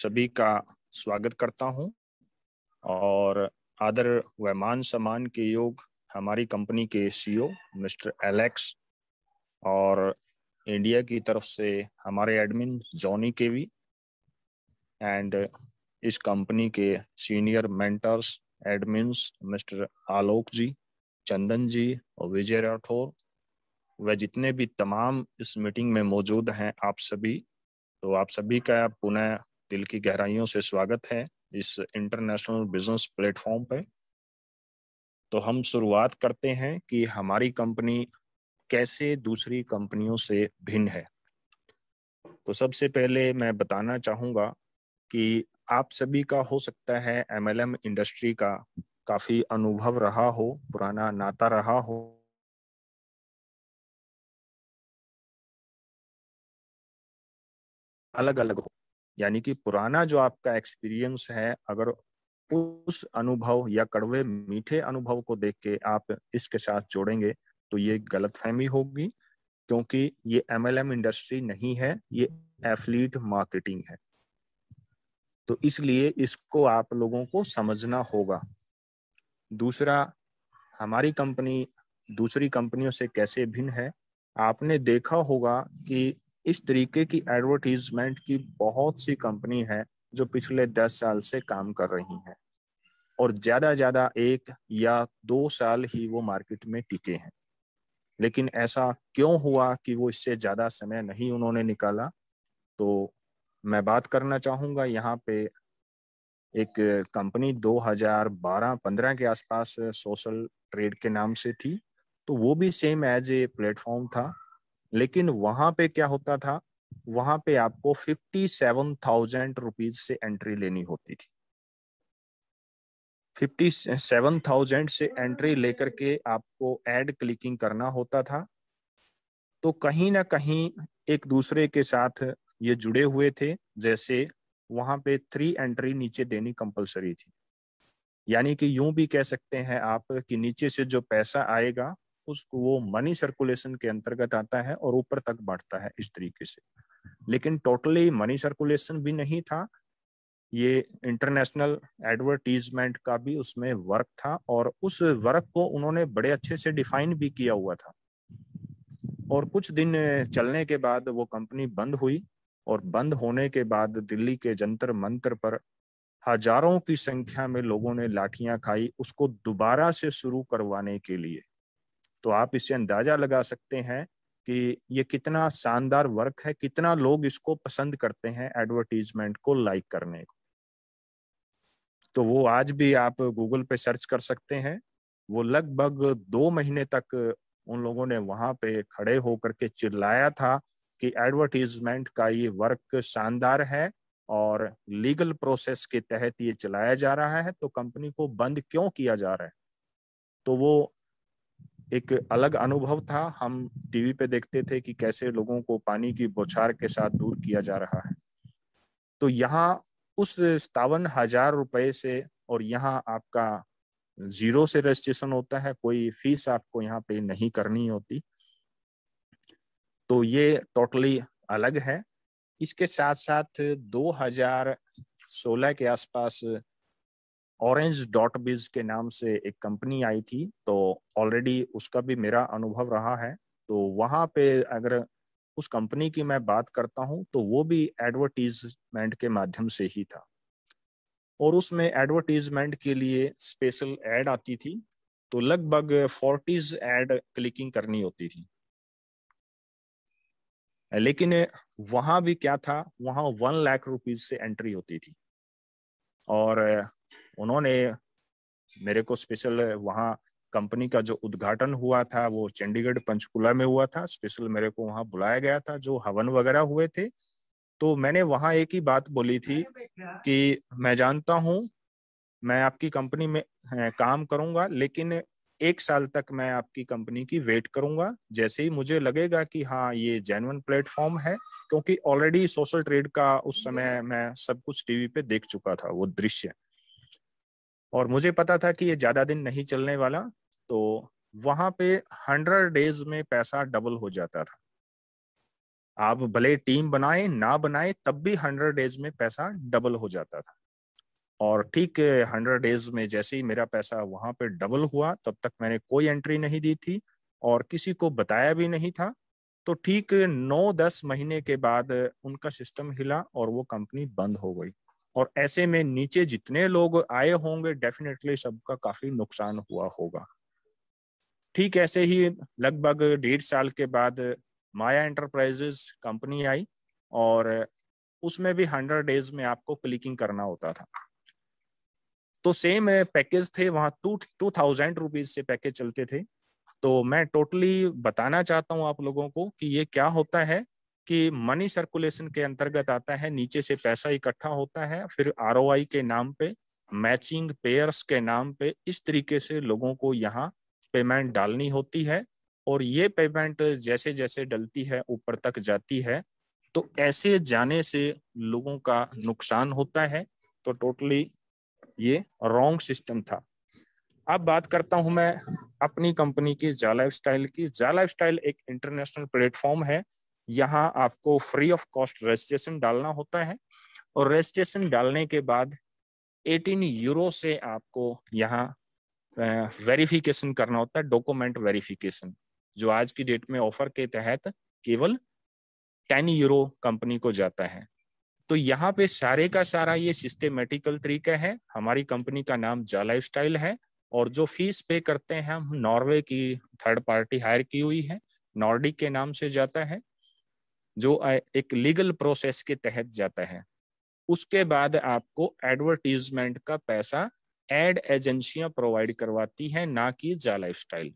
सभी का स्वागत करता हूं और आदर व मान सम्मान के योग हमारी कंपनी के सीईओ मिस्टर एलेक्स और इंडिया की तरफ से हमारे एडमिन जॉनी केवी एंड इस कंपनी के सीनियर मेंटर्स एडमिन्स मिस्टर आलोक जी, चंदन जी और विजय राठौर व जितने भी तमाम इस मीटिंग में मौजूद हैं आप सभी, तो आप सभी का पुनः दिल की गहराइयों से स्वागत है इस इंटरनेशनल बिजनेस प्लेटफॉर्म पे। तो हम शुरुआत करते हैं कि हमारी कंपनी कैसे दूसरी कंपनियों से भिन्न है। तो सबसे पहले मैं बताना चाहूँगा कि आप सभी का हो सकता है एमएलएम इंडस्ट्री का काफ़ी अनुभव रहा हो, पुराना नाता रहा हो। अलग अलग हो, यानी कि पुराना जो आपका एक्सपीरियंस है, अगर उस अनुभव या कड़वे मीठे अनुभव को देख के आप इसके साथ जोड़ेंगे तो ये गलतफहमी होगी, क्योंकि ये एमएलएम इंडस्ट्री नहीं है, ये एफिलिएट मार्केटिंग है। तो इसलिए इसको आप लोगों को समझना होगा। दूसरा, हमारी कंपनी दूसरी कंपनियों से कैसे भिन्न है। आपने देखा होगा कि इस तरीके की एडवर्टीजमेंट की बहुत सी कंपनी है जो पिछले 10 साल से काम कर रही हैं और ज्यादा 1 या 2 साल ही वो मार्केट में टिके हैं। लेकिन ऐसा क्यों हुआ कि वो इससे ज्यादा समय नहीं उन्होंने निकाला? तो मैं बात करना चाहूंगा यहाँ पे एक कंपनी 2012-15 के आसपास सोशल ट्रेड के नाम से थी, तो वो भी सेम एज ए प्लेटफॉर्म था। लेकिन वहां पे क्या होता था, वहां पे आपको 57,000 रुपीज से एंट्री लेनी होती थी। 57,000 से एंट्री लेकर के आपको एड क्लिकिंग करना होता था। तो कहीं ना कहीं एक दूसरे के साथ ये जुड़े हुए थे। जैसे वहां पे 3 एंट्री नीचे देनी कंपलसरी थी, यानी कि यूं भी कह सकते हैं आप कि नीचे से जो पैसा आएगा उसको वो मनी सर्कुलेशन के अंतर्गत आता है और ऊपर तक बढ़ता है इस तरीके से। लेकिन टोटली मनी सर्कुलेशन भी नहीं था, ये इंटरनेशनल एडवर्टीजमेंट का भी उसमें वर्क था और उस वर्क को उन्होंने बड़े अच्छे से डिफाइन भी किया हुआ था। और कुछ दिन चलने के बाद वो कंपनी बंद हुई और बंद होने के बाद दिल्ली के जंतर मंतर पर हजारों की संख्या में लोगों ने लाठियां खाई उसको दोबारा से शुरू करवाने के लिए। तो आप इससे अंदाजा लगा सकते हैं कि ये कितना शानदार वर्क है, कितना लोग इसको पसंद करते हैं एडवर्टीजमेंट को लाइक करने को। तो वो आज भी आप गूगल पे सर्च कर सकते हैं। वो लगभग 2 महीने तक उन लोगों ने वहां पे खड़े होकर के चिल्लाया था कि एडवर्टीजमेंट का ये वर्क शानदार है और लीगल प्रोसेस के तहत ये चलाया जा रहा है, तो कंपनी को बंद क्यों किया जा रहा है। तो वो एक अलग अनुभव था। हम टीवी पे देखते थे कि कैसे लोगों को पानी की बौछार के साथ दूर किया जा रहा है। तो यहाँ उस 57,000 रुपए से, और यहाँ आपका जीरो से रजिस्ट्रेशन होता है, कोई फीस आपको यहाँ पे नहीं करनी होती। तो ये टोटली अलग है। इसके साथ साथ 2016 के आसपास ऑरेंज डॉट बिज के नाम से एक कंपनी आई थी, तो ऑलरेडी उसका भी मेरा अनुभव रहा है। तो वहां पे अगर उस कंपनी की मैं बात करता हूं तो वो भी एडवर्टीजमेंट के माध्यम से ही था और उसमें एडवर्टीजमेंट के लिए स्पेशल एड आती थी, तो लगभग 40 एड क्लिकिंग करनी होती थी। लेकिन वहां भी क्या था, वहां 1 लाख रुपीज से एंट्री होती थी और उन्होंने मेरे को स्पेशल वहाँ कंपनी का जो उद्घाटन हुआ था वो चंडीगढ़ पंचकुला में हुआ था। स्पेशल मेरे को वहाँ बुलाया गया था, जो हवन वगैरह हुए थे। तो मैंने वहाँ एक ही बात बोली थी कि मैं जानता हूँ मैं आपकी कंपनी में काम करूंगा, लेकिन 1 साल तक मैं आपकी कंपनी की वेट करूंगा। जैसे ही मुझे लगेगा कि हाँ ये जेन्युइन प्लेटफॉर्म है, क्योंकि ऑलरेडी सोशल ट्रेड का उस समय मैं सब कुछ टीवी पे देख चुका था वो दृश्य, और मुझे पता था कि ये ज्यादा दिन नहीं चलने वाला। तो वहां पे 100 डेज में पैसा डबल हो जाता था। आप भले टीम बनाए ना बनाए तब भी 100 डेज में पैसा डबल हो जाता था। और ठीक 100 डेज में जैसे ही मेरा पैसा वहां पे डबल हुआ, तब तक मैंने कोई एंट्री नहीं दी थी और किसी को बताया भी नहीं था। तो ठीक 9-10 महीने के बाद उनका सिस्टम हिला और वो कंपनी बंद हो गई। और ऐसे में नीचे जितने लोग आए होंगे डेफिनेटली सबका काफी नुकसान हुआ होगा। ठीक ऐसे ही लगभग 1.5 साल के बाद माया एंटरप्राइजेस कंपनी आई और उसमें भी 100 डेज में आपको क्लिकिंग करना होता था। तो सेम पैकेज थे वहाँ, 2,000 रुपीज से पैकेज चलते थे। तो मैं टोटली बताना चाहता हूँ आप लोगों को कि ये क्या होता है कि मनी सर्कुलेशन के अंतर्गत आता है। नीचे से पैसा इकट्ठा होता है, फिर आरओआई के नाम पे, मैचिंग पेयर्स के नाम पे इस तरीके से लोगों को यहाँ पेमेंट डालनी होती है। और ये पेमेंट जैसे जैसे डलती है ऊपर तक जाती है, तो ऐसे जाने से लोगों का नुकसान होता है। तो टोटली ये रॉन्ग सिस्टम था। अब बात करता हूं मैं अपनी कंपनी की जा लाइफस्टाइल की। जा लाइफस्टाइल एक इंटरनेशनल प्लेटफॉर्म है। यहाँ आपको फ्री ऑफ कॉस्ट रजिस्ट्रेशन डालना होता है और रजिस्ट्रेशन डालने के बाद 18 यूरो से आपको यहाँ वेरिफिकेशन करना होता है, डॉक्यूमेंट वेरिफिकेशन, जो आज की डेट में ऑफर के तहत केवल 10 यूरो कंपनी को जाता है। तो यहाँ पे सारे का सारा ये सिस्टेमेटिकल तरीका है। हमारी कंपनी का नाम जा लाइफस्टाइल है और जो फीस पे करते हैं हम नॉर्वे की थर्ड पार्टी हायर की हुई है, नॉर्डिक के नाम से जाता है, जो एक लीगल प्रोसेस के तहत जाता है। उसके बाद आपको एडवर्टीजमेंट का पैसा एड एजेंसियां प्रोवाइड करवाती हैं, ना कि जा लाइफस्टाइल।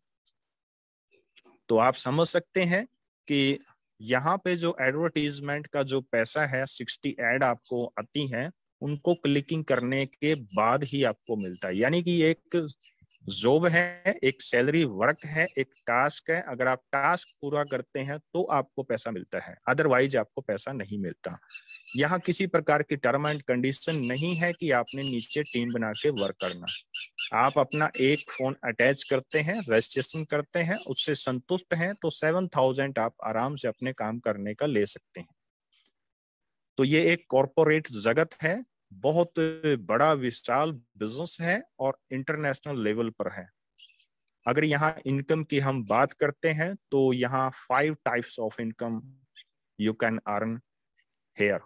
तो आप समझ सकते हैं कि यहाँ पे जो एडवर्टीजमेंट का जो पैसा है, 60 एड आपको आती हैं, उनको क्लिकिंग करने के बाद ही आपको मिलता है। यानी कि एक जॉब है, एक सैलरी वर्क है, एक टास्क है। अगर आप टास्क पूरा करते हैं तो आपको पैसा मिलता है, अदरवाइज आपको पैसा नहीं मिलता। यहाँ किसी प्रकार की टर्म एंड कंडीशन नहीं है कि आपने नीचे टीम बना के वर्क करना। आप अपना एक फोन अटैच करते हैं, रजिस्ट्रेशन करते हैं, उससे संतुष्ट हैं तो 7,000 आप आराम से अपने काम करने का ले सकते हैं। तो ये एक कॉरपोरेट जगत है, बहुत बड़ा विशाल बिजनेस है और इंटरनेशनल लेवल पर है। अगर यहाँ इनकम की हम बात करते हैं तो यहाँ 5 types of income you can earn here.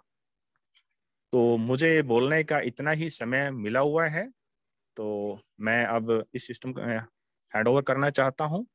तो मुझे बोलने का इतना ही समय मिला हुआ है, तो मैं अब इस सिस्टम को हैंड ओवर करना चाहता हूँ